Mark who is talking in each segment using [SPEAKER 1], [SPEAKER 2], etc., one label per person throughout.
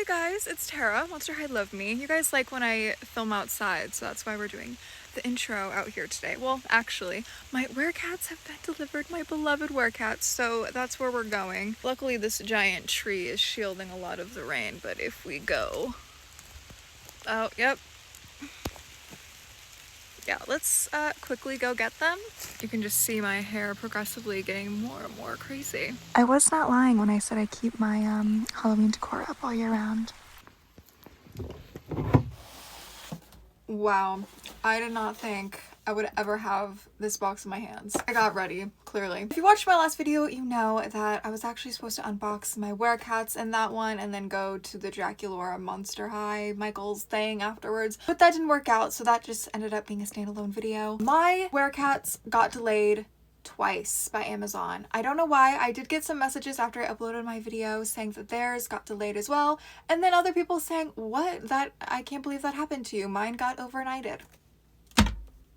[SPEAKER 1] Hey guys, it's Tara, Monster High Love Me. You guys like when I film outside, so that's why we're doing the intro out here today. Well, actually, my Werecats have been delivered, my beloved Werecats, so that's where we're going. Luckily, this giant tree is shielding a lot of the rain, but if we go... Oh, yep. Yeah, let's quickly go get them. You can just see my hair progressively getting more and more crazy.
[SPEAKER 2] I was not lying when I said I keep my Halloween decor up all year round.
[SPEAKER 1] Wow, I did not think I would ever have this box in my hands. I got ready, clearly. If you watched my last video, you know that I was actually supposed to unbox my Werecats in that one and then go to the Draculaura Monster High Michael's thing afterwards. But that didn't work out, so that just ended up being a standalone video. My Werecats got delayed twice by Amazon. I don't know why. I did get some messages after I uploaded my video saying that theirs got delayed as well, and then other people saying, what? I can't believe that happened to you. Mine got overnighted.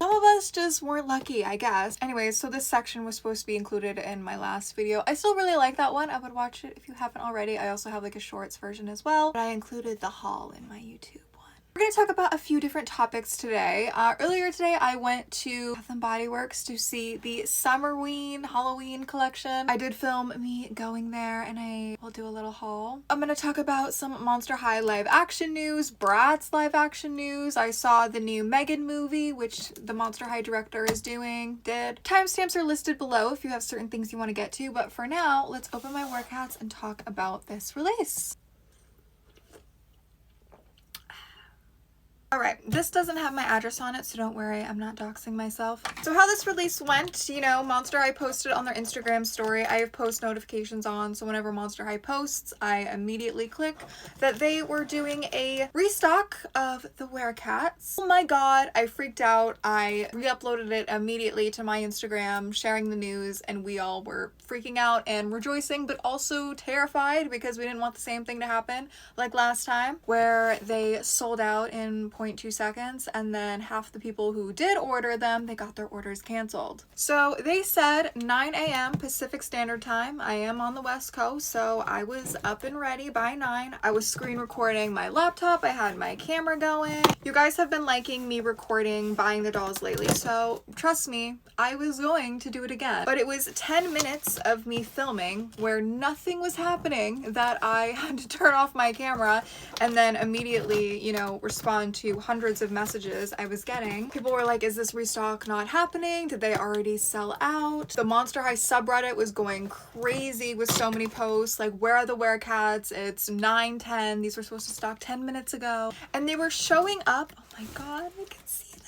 [SPEAKER 1] Some of us just weren't lucky, I guess. Anyways, so this section was supposed to be included in my last video. I still really like that one. I would watch it if you haven't already. I also have like a shorts version as well, but I included the haul in my YouTube. We're going to talk about a few different topics today. Earlier today, I went to Bath Body Works to see the Summerween Halloween collection. I did film me going there, and I will do a little haul. I'm going to talk about some Monster High live action news, Bratz live action news. I saw the new Megan movie, which the Monster High director is doing. Timestamps are listed below if you have certain things you want to get to, but for now, let's open my Werecats and talk about this release. Alright, this doesn't have my address on it, so don't worry, I'm not doxing myself. So how this release went, you know, Monster High posted on their Instagram story. I have post notifications on, so whenever Monster High posts, I immediately click that they were doing a restock of the Werecats. Oh my god, I freaked out. I re-uploaded it immediately to my Instagram, sharing the news, and we all were freaking out and rejoicing, but also terrified because we didn't want the same thing to happen like last time, where they sold out in 0.2 seconds, and then half the people who did order them, they got their orders canceled. So they said 9 a.m. Pacific Standard Time. I am on the West Coast, so I was up and ready by 9. I was screen recording my laptop. I had my camera going. You guys have been liking me recording buying the dolls lately, so trust me, I was going to do it again. But it was 10 minutes of me filming where nothing was happening that I had to turn off my camera and then immediately, you know, respond to hundreds of messages I was getting. People were like, is this restock not happening? Did they already sell out? The Monster High subreddit was going crazy with so many posts like, where are the Werecats? It's 9:10. These were supposed to stock 10 minutes ago. And they were showing up. Oh my god, I can see them.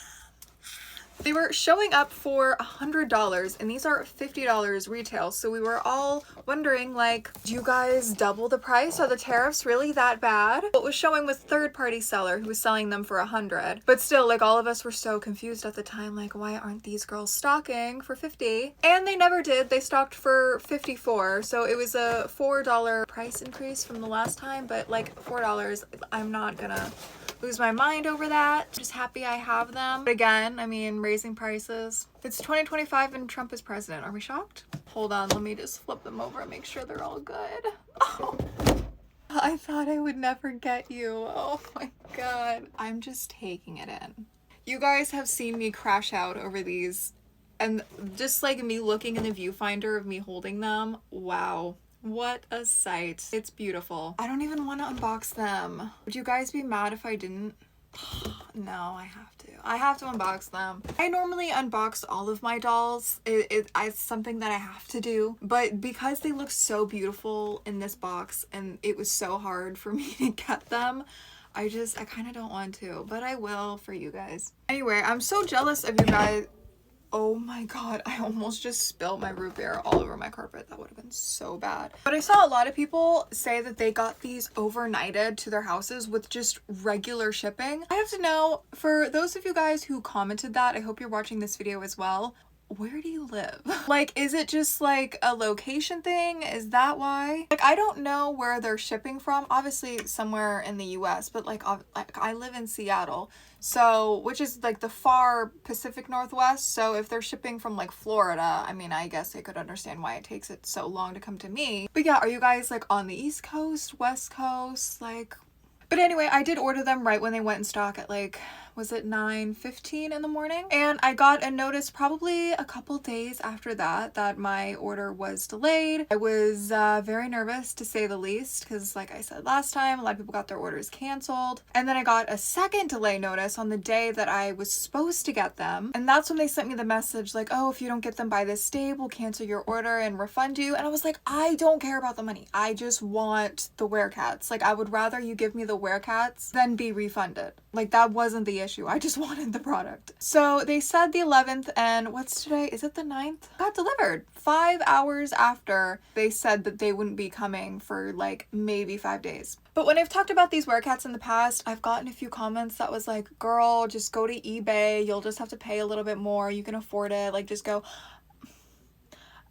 [SPEAKER 1] They were showing up for $100, and these are $50 retail. So we were all wondering, like, do you guys double the price? Are the tariffs really that bad? What was showing was third-party seller who was selling them for $100. But still, like, all of us were so confused at the time, like, why aren't these girls stocking for $50? And they never did. They stocked for $54. So it was a $4 price increase from the last time, but like $4, I'm not gonna lose my mind over that. Just happy I have them. But again, I mean, raising prices. It's 2025 and Trump is president. Are we shocked? Hold on, let me just flip them over and make sure they're all good. Oh, I thought I would never get you. Oh my god. I'm just taking it in. You guys have seen me crash out over these, and just like me looking in the viewfinder of me holding them, wow. What a sight. It's beautiful. I don't even want to unbox them. Would you guys be mad if I didn't? No, I have to. I have to unbox them. I normally unbox all of my dolls. It's something that I have to do. But because they look so beautiful in this box and it was so hard for me to get them, I kind of don't want to. But I will for you guys. Anyway, I'm so jealous of you guys. Oh my god, I almost just spilled my root beer all over my carpet. That would have been so bad. But I saw a lot of people say that they got these overnighted to their houses with just regular shipping. I have to know, for those of you guys who commented that, I hope you're watching this video as well, where do you live? Like, is it just like a location thing? Is that why? Like, I don't know where they're shipping from. Obviously somewhere in the US, but like I live in Seattle, so, which is like the far Pacific Northwest. So if they're shipping from like Florida, I mean, I guess I could understand why it takes it so long to come to me. But yeah, are you guys like on the East Coast, West Coast? Like, but anyway, I did order them right when they went in stock at like, was it 9:15 in the morning? And I got a notice probably a couple days after that my order was delayed. I was very nervous, to say the least, because like I said last time, a lot of people got their orders canceled. And then I got a second delay notice on the day that I was supposed to get them. And that's when they sent me the message like, oh, if you don't get them by this day, we'll cancel your order and refund you. And I was like, I don't care about the money. I just want the Werecats. Like, I would rather you give me the Werecats than be refunded. Like, that wasn't the issue. I just wanted the product. So they said the 11th, and what's today? Is it the 9th? Got delivered 5 hours after they said that they wouldn't be coming for like maybe 5 days. But when I've talked about these Werecats in the past, I've gotten a few comments that was like, girl, just go to eBay. You'll just have to pay a little bit more. You can afford it. Like, just go.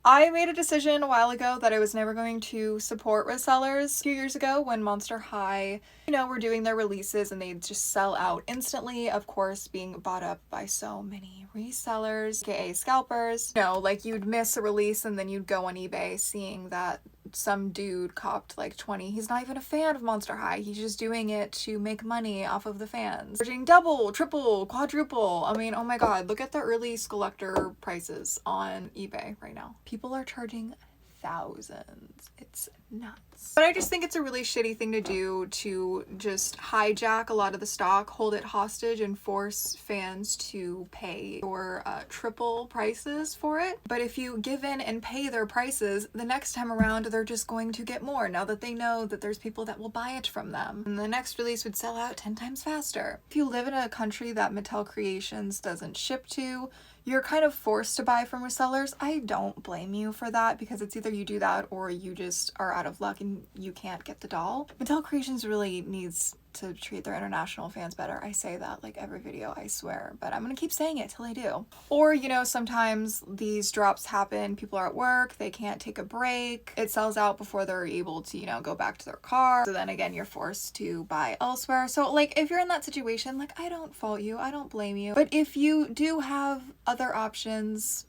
[SPEAKER 1] I made a decision a while ago that I was never going to support resellers. A few years ago when Monster High, you know, were doing their releases and they'd just sell out instantly, of course, being bought up by so many resellers, aka scalpers. You know, like, you'd miss a release and then you'd go on eBay seeing that some dude copped like 20. He's not even a fan of Monster High. He's just doing it to make money off of the fans. Charging double, triple, quadruple. I mean, oh my god, look at the early collector prices on eBay right now. People are charging thousands. It's nuts. But I just think it's a really shitty thing to do, to just hijack a lot of the stock, hold it hostage, and force fans to pay your triple prices for it. But if you give in and pay their prices, the next time around they're just going to get more now that they know that there's people that will buy it from them. And the next release would sell out 10 times faster. If you live in a country that Mattel Creations doesn't ship to, you're kind of forced to buy from resellers. I don't blame you for that, because it's either you do that or you just are out of luck and you can't get the doll. Mattel Creations really needs to treat their international fans better. I say that like every video, I swear, but I'm gonna keep saying it till I do. Or, you know, sometimes these drops happen, people are at work, they can't take a break, it sells out before they're able to, you know, go back to their car. So then again, you're forced to buy elsewhere. So like, if you're in that situation, like, I don't fault you, I don't blame you. But if you do have other options,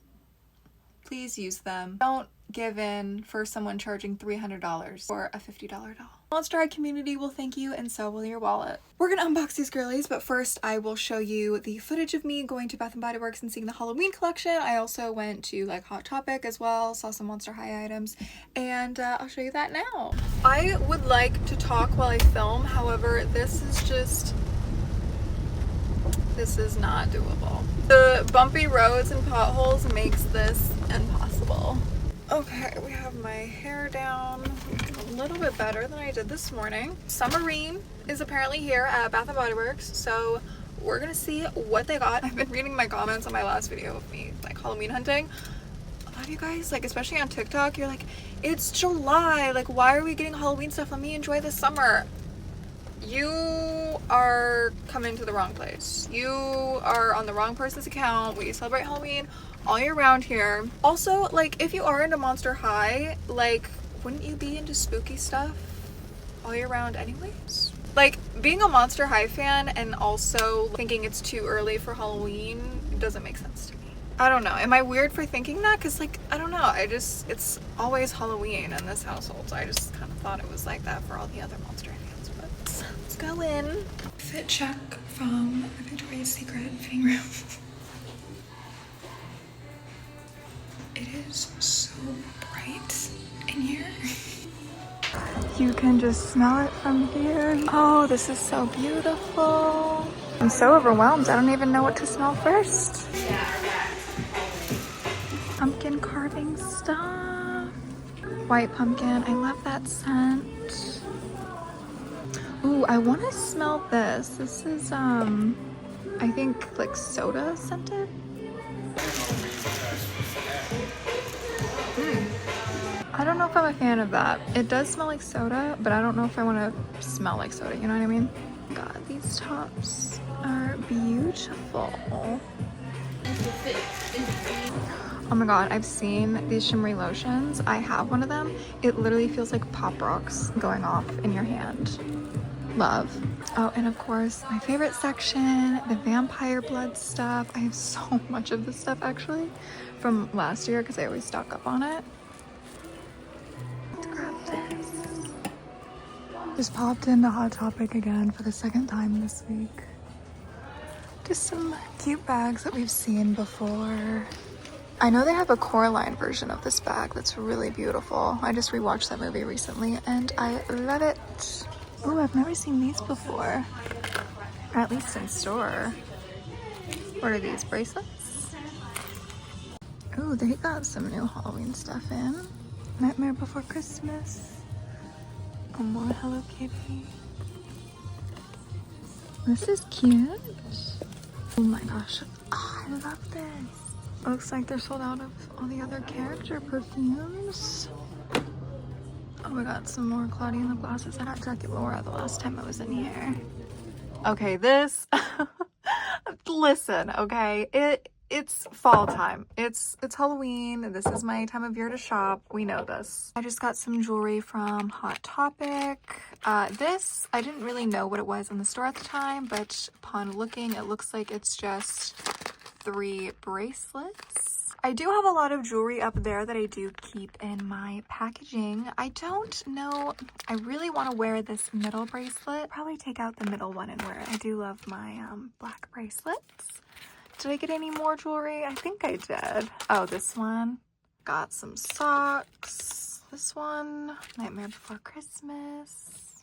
[SPEAKER 1] please use them. Don't give in for someone charging $300 for a $50 doll. Monster High community will thank you, and so will your wallet. We're gonna unbox these girlies, but first I will show you the footage of me going to Bath Body Works and seeing the Halloween collection. I also went to like Hot Topic as well, saw some Monster High items, and I'll show you that now. I would like to talk while I film, however, this is not doable. The bumpy roads and potholes makes this impossible. Okay, we have my hair down a little bit better than I did this morning. Summerween is apparently here at Bath Body Works, so we're gonna see what they got. I've been reading my comments on my last video of me like Halloween hunting. A lot of you guys, like especially on TikTok, you're like, it's July, like why are we getting Halloween stuff? Let me enjoy the summer. You are coming to the wrong place. You are on the wrong person's account. We celebrate Halloween all year round here. Also, like, if you are into Monster High, like, wouldn't you be into spooky stuff all year round anyways? Like, being a Monster High fan and also thinking it's too early for Halloween doesn't make sense to me. I don't know. Am I weird for thinking that? Because, like, I don't know. It's always Halloween in this household, so I just kind of thought it was like that for all the other Monster High fans. But let's go in. Fit check from Victoria's Secret fitting room. It is so bright in here. You can just smell it from here. Oh, this is so beautiful. I'm so overwhelmed. I don't even know what to smell first. Pumpkin carving stuff. White pumpkin. I love that scent. Ooh, I want to smell this. This is, I think like soda scented. I don't know if I'm a fan of that. It does smell like soda, but I don't know if I want to smell like soda, you know what I mean? God, these tops are beautiful. Oh my god, I've seen these shimmery lotions. I have one of them. It literally feels like Pop Rocks going off in your hand. Love. Oh, and of course, my favorite section, the vampire blood stuff. I have so much of this stuff actually from last year because I always stock up on it. Let's grab this. Just popped into Hot Topic again for the second time this week. Just some cute bags that we've seen before. I know they have a Coraline version of this bag that's really beautiful. I just rewatched that movie recently and I love it. Oh, I've never seen these before. Or at least in store. What are these, bracelets? Oh, they got some new Halloween stuff in. Nightmare Before Christmas. Oh, more Hello Kitty. This is cute. Oh my gosh. Oh, I love this. It looks like they're sold out of all the other character perfumes. Oh, we got some more Claudia lip glosses. I got Draculaura the last time I was in here. Okay, this... Listen, okay? It's fall time. It's Halloween. This is my time of year to shop. We know this. I just got some jewelry from Hot Topic. This, I didn't really know what it was in the store at the time, but upon looking, it looks like it's just 3 bracelets. I do have a lot of jewelry up there that I do keep in my packaging. I don't know. I really want to wear this middle bracelet. Probably take out the middle one and wear it. I do love my black bracelets. Did I get any more jewelry? I think I did. Oh, this one. Got some socks. This one. Nightmare Before Christmas.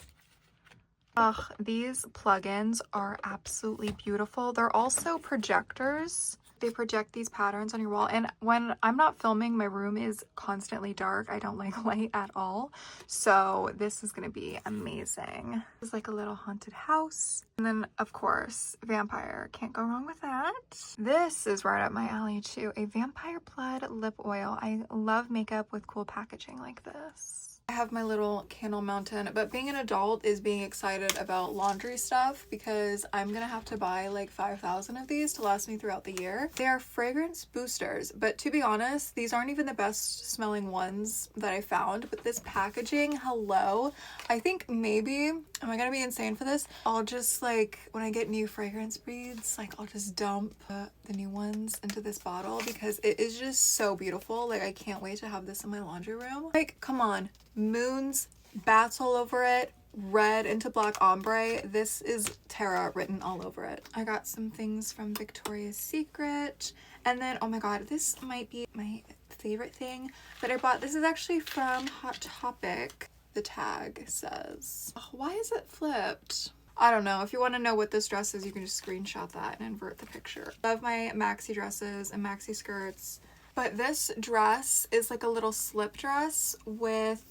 [SPEAKER 1] Ugh, these plugins are absolutely beautiful. They're also projectors. They project these patterns on your wall, and when I'm not filming, my room is constantly dark. I don't like light at all, so this is gonna be amazing. It's like a little haunted house, and then of course vampire, can't go wrong with that. This is right up my alley too, a vampire blood lip oil. I love makeup with cool packaging like this. I have my little candle mountain, but being an adult is being excited about laundry stuff because I'm gonna have to buy like 5,000 of these to last me throughout the year. They are fragrance boosters, but to be honest, these aren't even the best smelling ones that I found, but this packaging, hello. I think maybe, am I gonna be insane for this? I'll just like, when I get new fragrance beads, like I'll just dump the new ones into this bottle because it is just so beautiful. Like I can't wait to have this in my laundry room. Like, come on. Moons, bats all over it, red into black ombre. This is Terra written all over it. I got some things from Victoria's Secret, and then oh my god, this might be my favorite thing that I bought. This is actually from Hot Topic. The tag says, oh, why is it flipped? I don't know. If you want to know what this dress is, you can just screenshot that and invert the picture. Love my maxi dresses and maxi skirts, but this dress is like a little slip dress with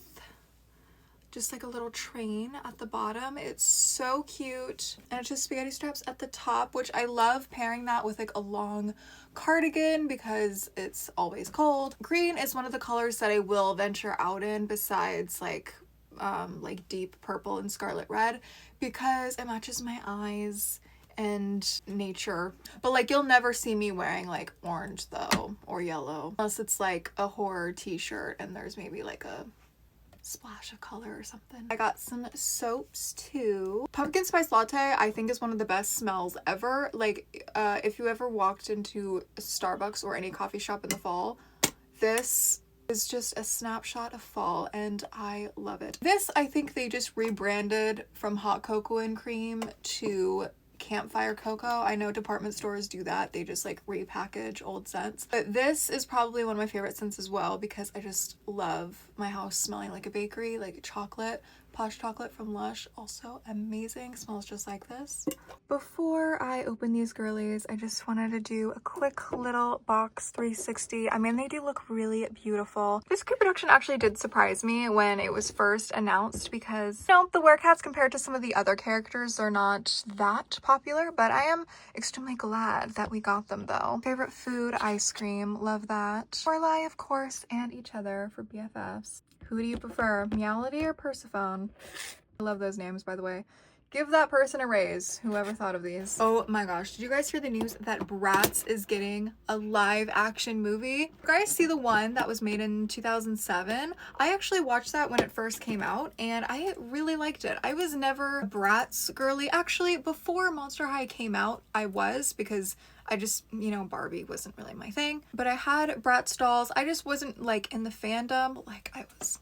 [SPEAKER 1] just like a little train at the bottom. It's so cute, and it's just spaghetti straps at the top, which I love pairing that with like a long cardigan because it's always cold. Green is one of the colors that I will venture out in besides like deep purple and scarlet red because it matches my eyes and nature. But like you'll never see me wearing like orange though, or yellow, unless it's like a horror t-shirt and there's maybe like a splash of color or something. I got some soaps too. Pumpkin spice latte I think is one of the best smells ever. Like if you ever walked into a Starbucks or any coffee shop in the fall, this is just a snapshot of fall and I love it. This I think they just rebranded from hot cocoa and cream to campfire cocoa. I know department stores do that. They just like repackage old scents. But this is probably one of my favorite scents as well because I just love my house smelling like a bakery, like chocolate. Posh chocolate from Lush, also amazing. Smells just like this. Before I open these girlies, I just wanted to do a quick little box 360. I mean, they do look really beautiful. This pre-production actually did surprise me when it was first announced because, you know, the Werecats compared to some of the other characters are not that popular, but I am extremely glad that we got them though. Favorite food, ice cream, love that. Lorelai, of course, and each other for BFFs. Who do you prefer, Meowlity or Persephone? I love those names, by the way. Give that person a raise, whoever thought of these. Oh my gosh, did you guys hear the news that Bratz is getting a live action movie? You guys see the one that was made in 2007? I actually watched that when it first came out and I really liked it. I was never a Bratz girly. Actually, before Monster High came out, I was, because I just, you know, Barbie wasn't really my thing. But I had Bratz dolls. I just wasn't like in the fandom. Like I was,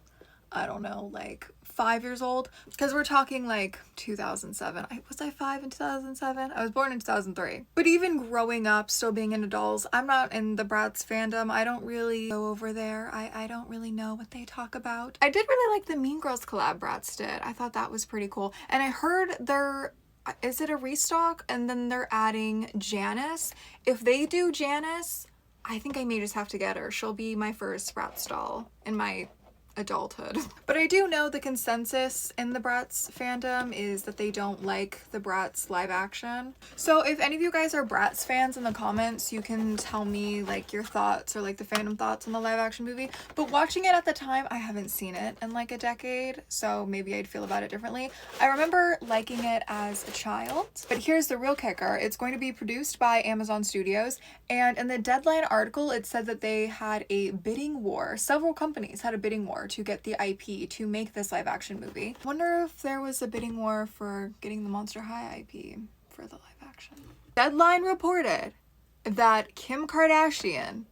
[SPEAKER 1] I don't know, like 5 years old, because we're talking like 2007. Was I 5 in 2007? I was born in 2003. But even growing up, still being into dolls, I'm not in the Bratz fandom. I don't really go over there. I don't really know what they talk about. I did really like the Mean Girls collab Bratz did. I thought that was pretty cool. And I heard is it a restock? And then they're adding Janice. If they do Janice, I think I may just have to get her. She'll be my first Bratz doll in my adulthood. But I do know the consensus in the Bratz fandom is that they don't like the Bratz live action. So if any of you guys are Bratz fans in the comments, you can tell me like your thoughts or like the fandom thoughts on the live action movie. But watching it at the time, I haven't seen it in like a decade, so maybe I'd feel about it differently. I remember liking it as a child, but here's the real kicker. It's going to be produced by Amazon Studios, and in the Deadline article, it said that they had a bidding war. Several companies had a bidding war to get the IP to make this live action movie. I wonder if there was a bidding war for getting the Monster High IP for the live action. Deadline reported that Kim Kardashian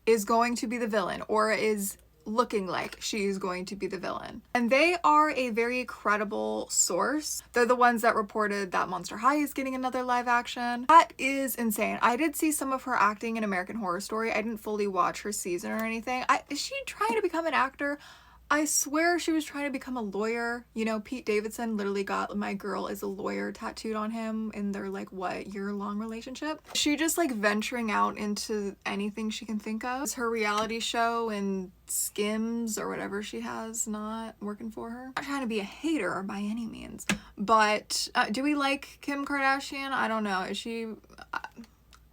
[SPEAKER 1] is going to be the villain, or is looking like she's going to be the villain. And they are a very credible source. They're the ones that reported that Monster High is getting another live action. That is insane. I did see some of her acting in American Horror Story. I didn't fully watch her season or anything. Is she trying to become an actor? I swear she was trying to become a lawyer. You know, Pete Davidson literally got "My girl is a lawyer" tattooed on him in their like what, year-long relationship. She just like venturing out into anything she can think of. Is her reality show and Skims or whatever she has not working for her? I'm not trying to be a hater by any means, but do we like Kim Kardashian? I don't know. Is she...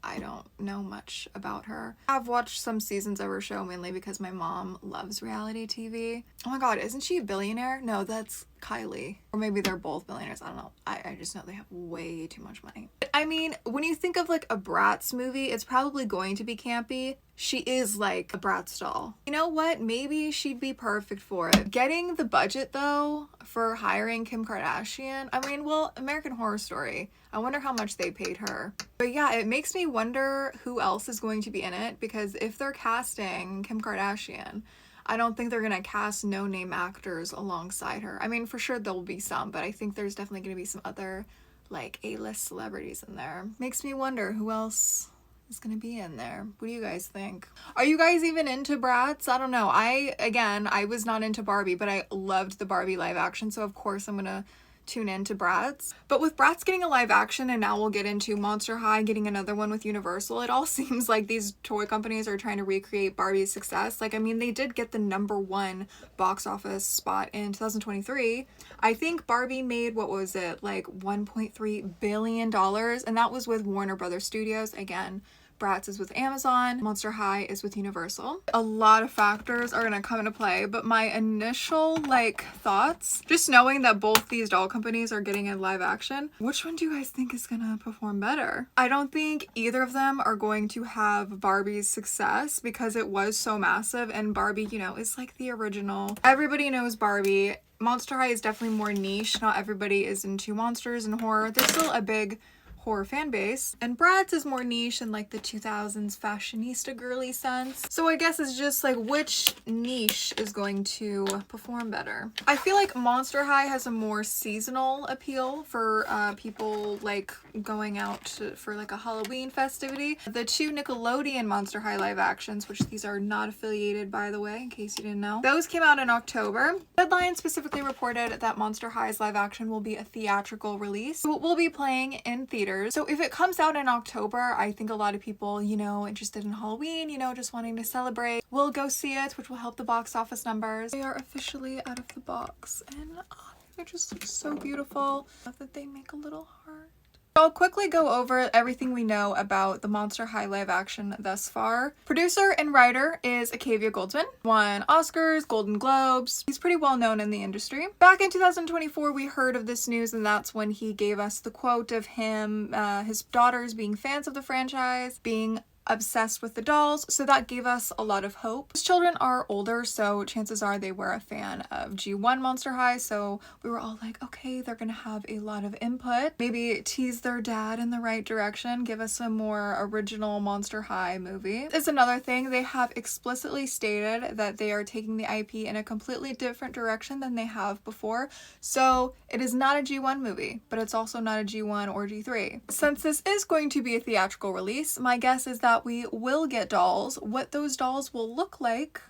[SPEAKER 1] I don't know much about her. I've watched some seasons of her show mainly because my mom loves reality TV. Oh my god, isn't she a billionaire? No, that's Kylie. Or maybe they're both billionaires. I don't know. I just know they have way too much money. I mean, when you think of like a Bratz movie, it's probably going to be campy. She is like a Bratz doll. You know what? Maybe she'd be perfect for it. Getting the budget though for hiring Kim Kardashian, I mean, well, American Horror Story. I wonder how much they paid her. But yeah, it makes me wonder who else is going to be in it, because if they're casting Kim Kardashian, I don't think they're gonna cast no-name actors alongside her. I mean, for sure there'll be some, but I think there's definitely gonna be some other like A-list celebrities in there. Makes me wonder who else is gonna be in there. What do you guys think? Are you guys even into Bratz? I don't know. I was not into Barbie, but I loved the Barbie live action, so of course I'm gonna tune into Bratz. But with Bratz getting a live action, and now we'll get into Monster High getting another one with Universal, it all seems like these toy companies are trying to recreate Barbie's success. Like, I mean, they did get the #1 box office spot in 2023. I think Barbie made, what was it, like $1.3 billion, and that was with Warner Brothers Studios. Again, Bratz is with Amazon, Monster High is with Universal. A lot of factors are gonna come into play, but my initial like thoughts, just knowing that both these doll companies are getting a live action, which one do you guys think is gonna perform better? I don't think either of them are going to have Barbie's success because it was so massive, and Barbie, you know, is like the original. Everybody knows Barbie. Monster High is definitely more niche. Not everybody is into monsters and horror. There's still a big horror fan base, and Bratz is more niche in like the 2000s fashionista girly sense. So I guess it's just like which niche is going to perform better. I feel like Monster High has a more seasonal appeal for people like going out for like a Halloween festivity. The two Nickelodeon Monster High live actions, which these are not affiliated by the way, in case you didn't know, those came out in October. Deadline specifically reported that Monster High's live action will be a theatrical release, so it will be playing in theaters. So if it comes out in October, I think a lot of people, you know, interested in Halloween, you know, just wanting to celebrate, will go see it, which will help the box office numbers. They are officially out of the box, and oh, they just look so beautiful. I love that they make a little heart. I'll quickly go over everything we know about the Monster High live action thus far. Producer and writer is �ル𝘁𝑉𝑎 won Oscars, Golden Globes. He's pretty well known in the industry. Back in 2024, we heard of this news, and that's when he gave us the quote of him, his daughters being fans of the franchise, being obsessed with the dolls, so that gave us a lot of hope. His children are older, so chances are they were a fan of G1 Monster High, so we were all like, okay, they're gonna have a lot of input. Maybe tease their dad in the right direction, give us a more original Monster High movie. Is another thing, they have explicitly stated that they are taking the IP in a completely different direction than they have before, so it is not a G1 movie, but it's also not a G1 or G3. Since this is going to be a theatrical release, my guess is that we will get dolls. What those dolls will look like,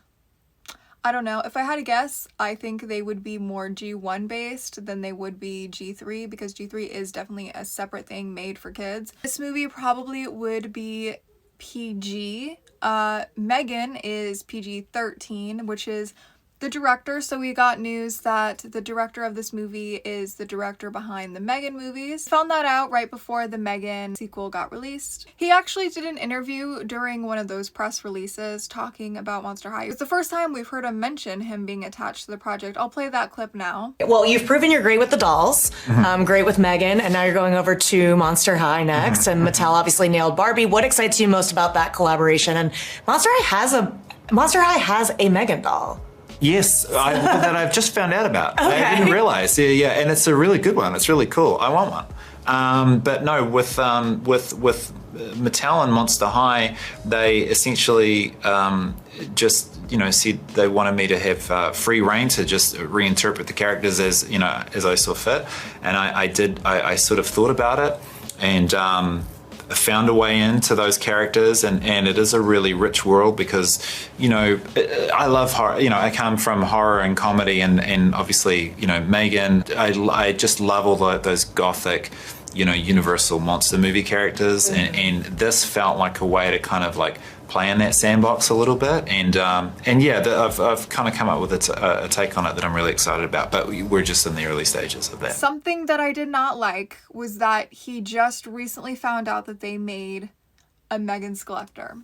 [SPEAKER 1] I don't know. If I had to guess, I think they would be more G1 based than they would be G3, because G3 is definitely a separate thing made for kids. This movie probably would be PG. Megan is PG-13, which is the director, so we got news that the director of this movie is the director behind the Megan movies. Found that out right before the Megan sequel got released. He actually did an interview during one of those press releases talking about Monster High. It's the first time we've heard him mention him being attached to the project. I'll play that clip now.
[SPEAKER 3] Well, you've proven you're great with the dolls, great with Megan, and now you're going over to Monster High next, and Mattel obviously nailed Barbie. What excites you most about that collaboration? And Monster High has a Megan doll.
[SPEAKER 4] Yes, that I've just found out about.
[SPEAKER 3] Okay.
[SPEAKER 4] I didn't realize. Yeah, and it's a really good one. It's really cool. I want one. But no, with Mattel and Monster High, they essentially just said they wanted me to have free reign to just reinterpret the characters as as I saw fit, and I did. I sort of thought about it and. Found a way into those characters, and it is a really rich world because I love horror. I come from horror and comedy, and obviously Megan. I just love all those gothic universal monster movie characters, and this felt like a way to kind of like play in that sandbox a little bit, and yeah, I've kind of come up with a take on it that I'm really excited about, but we're just in the early stages of that.
[SPEAKER 1] Something that I did not like was that he just recently found out that they made a Megan Skellefteå.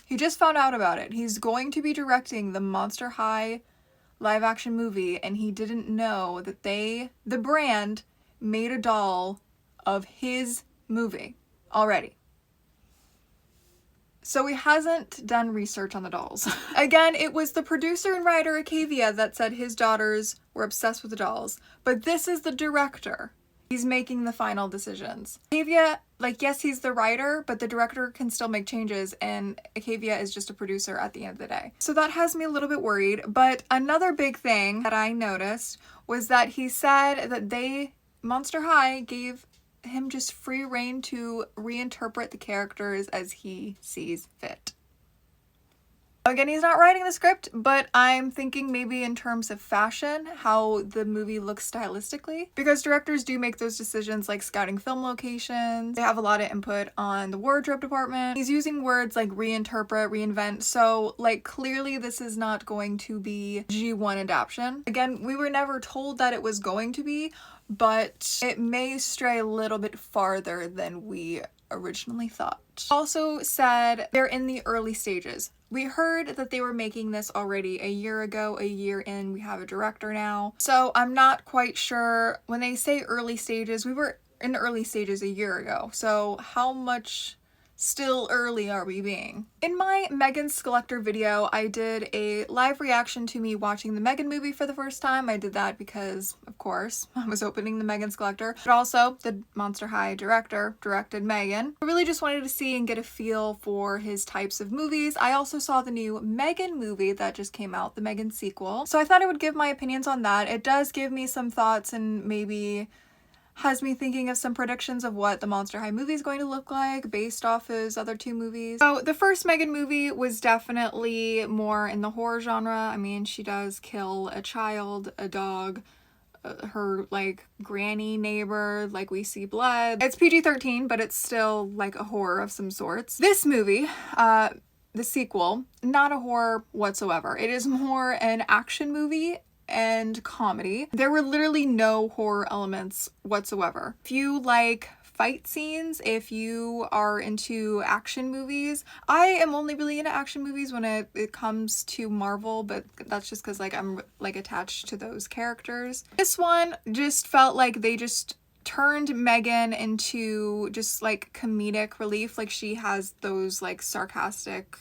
[SPEAKER 1] He just found out about it. He's going to be directing the Monster High live action movie, and he didn't know that the brand, made a doll of his movie already. So he hasn't done research on the dolls. Again, it was the producer and writer �㑫𝑉𝑎 that said his daughters were obsessed with the dolls, but this is the director. He's making the final decisions. 𝘫𝑉𝑎, yes, he's the writer, but the director can still make changes, and 𝘫𝑉𝑎 is just a producer at the end of the day. So that has me a little bit worried, but another big thing that I noticed was that he said that Monster High gave him just free reign to reinterpret the characters as he sees fit. Again, he's not writing the script, but I'm thinking maybe in terms of fashion, how the movie looks stylistically, because directors do make those decisions like scouting film locations. They have a lot of input on the wardrobe department. He's using words like reinterpret, reinvent, so clearly this is not going to be G1 adaptation. Again, we were never told that it was going to be, but it may stray a little bit farther than we originally thought. Also said they're in the early stages. We heard that they were making this already a year ago, a year in, we have a director now. So I'm not quite sure, when they say early stages, we were in the early stages a year ago. So how much still early are we being? In my Megan Skellefteå video, I did a live reaction to me watching the Megan movie for the first time. I did that because, of course, I was opening the Megan Skellefteå, but also the Monster High director directed Megan. I really just wanted to see and get a feel for his types of movies. I also saw the new Megan movie that just came out, the Megan sequel. So I thought I would give my opinions on that. It does give me some thoughts and maybe has me thinking of some predictions of what the Monster High movie is going to look like based off his other two movies. So the first Megan movie was definitely more in the horror genre. I mean, she does kill a child, a dog, her granny neighbor, we see blood. It's PG-13, but it's still a horror of some sorts. This movie, the sequel, not a horror whatsoever. It is more an action movie and comedy. There were literally no horror elements whatsoever. If you like fight scenes if you are into action movies. I am only really into action movies when it comes to Marvel, but that's just because like I'm like attached to those characters. This one just felt like they just turned Megan into just like comedic relief. Like she has those like sarcastic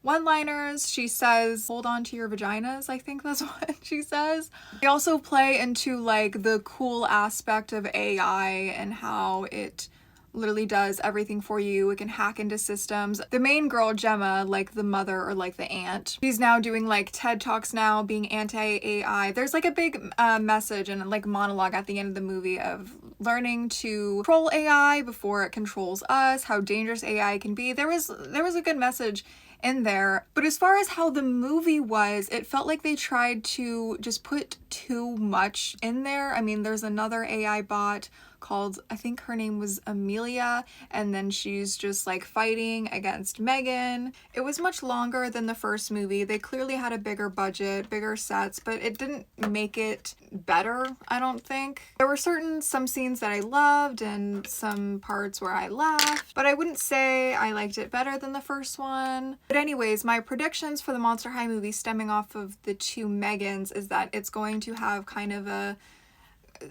[SPEAKER 1] one-liners. She says, "Hold on to your vaginas," I think that's what she says. They also play into like the cool aspect of AI and how it literally does everything for you. It can hack into systems. The main girl, Gemma, like the mother or like the aunt, she's now doing like TED Talks now, being anti-AI. There's like a big message and like monologue at the end of the movie of learning to control AI before it controls us, how dangerous AI can be. There was a good message in there. But as far as how the movie was, it felt like they tried to just put too much in there. I mean, there's another AI bot called, I think her name was Amelia, and then she's just like fighting against Megan. It was much longer than the first movie. They clearly had a bigger budget, bigger sets, but it didn't make it better, I don't think. There were some scenes that I loved and some parts where I laughed, but I wouldn't say I liked it better than the first one. But anyways, my predictions for the Monster High movie stemming off of the two Megans is that it's going to have kind of a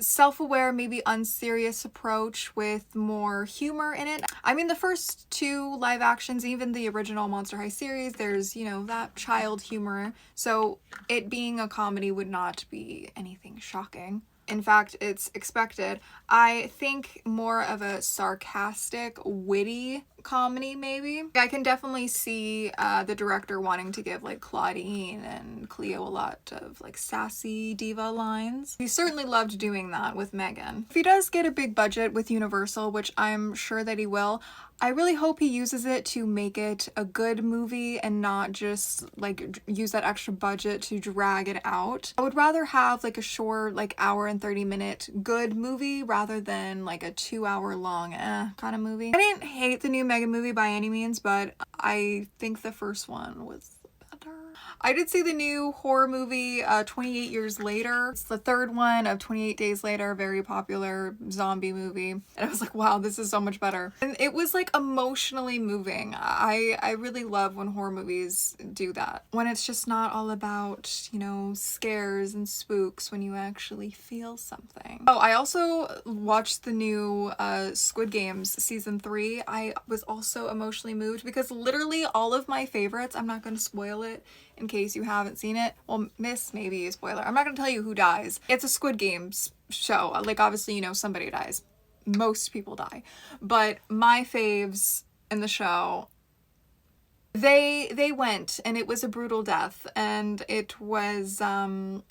[SPEAKER 1] self-aware, maybe unserious approach with more humor in it. I mean, the first two live actions, even the original Monster High series, there's, you know, that child humor. So it being a comedy would not be anything shocking. In fact, it's expected. I think more of a sarcastic, witty comedy, maybe. I can definitely see the director wanting to give like Claudine and Cleo a lot of like sassy diva lines. He certainly loved doing that with Megan. If he does get a big budget with Universal, which I'm sure that he will, I really hope he uses it to make it a good movie and not just like use that extra budget to drag it out. I would rather have like a short like hour and 30-minute good movie rather than like a 2-hour long kind of movie. I didn't hate the new Megan movie by any means, but I think the first one was better. I did see the new horror movie 28 Years Later. It's the third one of 28 Days Later, very popular zombie movie. And I was like, wow, this is so much better. And it was like emotionally moving. I really love when horror movies do that. When it's just not all about, you know, scares and spooks, when you actually feel something. Oh, I also watched the new Squid Games season 3. I was also emotionally moved because literally all of my favorites, I'm not going to spoil it in case you haven't seen it. Well, maybe a spoiler. I'm not gonna tell you who dies. It's a Squid Games show. Like, obviously, you know, somebody dies. Most people die. But my faves in the show, they went, and it was a brutal death, and it was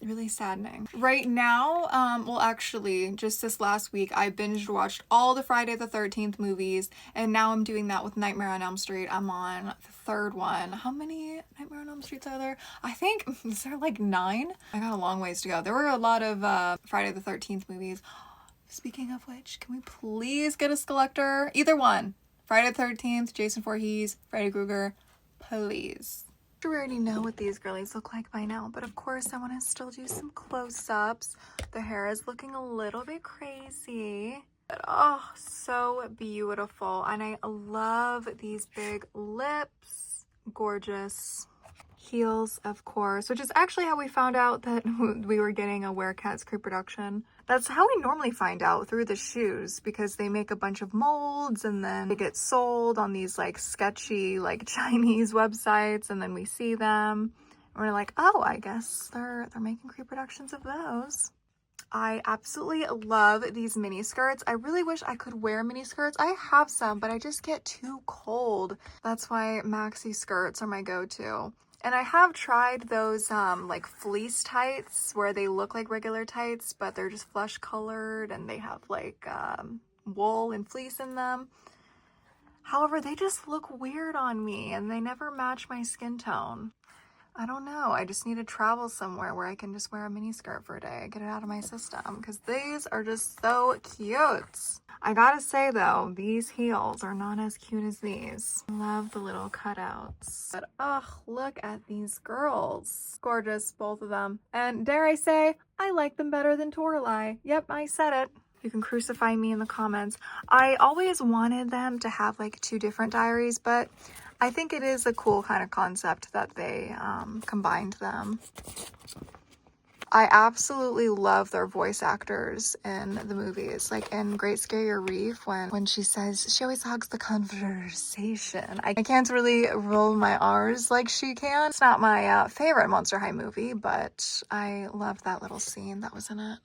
[SPEAKER 1] really saddening. Right now, well, actually, just this last week, I binge watched all the Friday the 13th movies, and now I'm doing that with Nightmare on Elm Street. I'm on the third one. How many Nightmare on Elm Streets are there? I think, is there like 9? I got a long ways to go. There were a lot of Friday the 13th movies. Speaking of which, can we please get a collector? Either one. Friday the 13th, Jason Voorhees, Freddy Krueger. Please. We already know what these girlies look like by now, but of course I want to still do some close-ups. The hair is looking a little bit crazy, but oh, so beautiful. And I love these big lips. Gorgeous. Heels, of course, which is actually how we found out that we were getting a Werecats pre-production. That's how we normally find out, through the shoes, because they make a bunch of molds and then they get sold on these like sketchy like Chinese websites, and then we see them and we're like, oh, I guess they're making pre-productions of those. I absolutely love these mini skirts. I really wish I could wear mini skirts. I have some, but I just get too cold. That's why maxi skirts are my go-to. And I have tried those like fleece tights where they look like regular tights, but they're just flesh colored and they have like wool and fleece in them. However, they just look weird on me and they never match my skin tone. I don't know. I just need to travel somewhere where I can just wear a mini skirt for a day, get it out of my system, because these are just so cute. I gotta say though, these heels are not as cute as these. Love the little cutouts. But oh, look at these girls. Gorgeous, both of them. And dare I say, I like them better than Lorelai. Yep, I said it. You can crucify me in the comments. I always wanted them to have like 2 different diaries, but I think it is a cool kind of concept that they combined them. I absolutely love their voice actors in the movies. Like in Great Scary Reef, when she says, she always hogs the conversation. I can't really roll my R's like she can. It's not my favorite Monster High movie, but I love that little scene that was in it.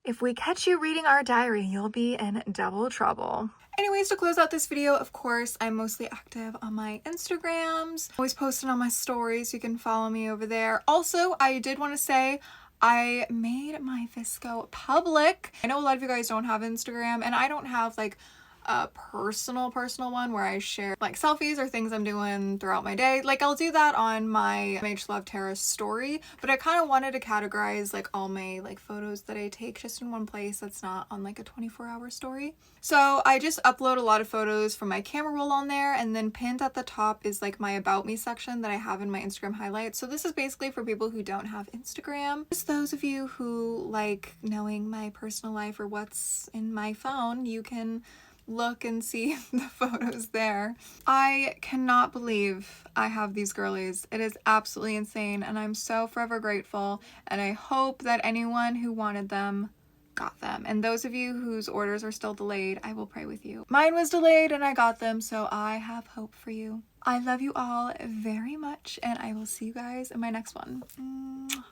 [SPEAKER 1] If we catch you reading our diary, you'll be in double trouble. Anyways, to close out this video, of course, I'm mostly active on my Instagrams. Always posting on my stories. You can follow me over there. Also, I did want to say, I made my VSCO public. I know a lot of you guys don't have Instagram, and I don't have like a personal one where I share like selfies or things I'm doing throughout my day. Like I'll do that on my 𝘱𝑇𝑟𝑎 story, but I kind of wanted to categorize like all my like photos that I take just in one place that's not on like a 24-hour story. So I just upload a lot of photos from my camera roll on there, and then pinned at the top is like my about me section that I have in my Instagram highlights. So this is basically for people who don't have Instagram. Just those of you who like knowing my personal life or what's in my phone, you can look and see the photos there. I cannot believe I have these girlies. It is absolutely insane, and I'm so forever grateful, and I hope that anyone who wanted them got them. And those of you whose orders are still delayed, I will pray with you. Mine was delayed and I got them, so I have hope for you. I love you all very much, and I will see you guys in my next one. Mwah.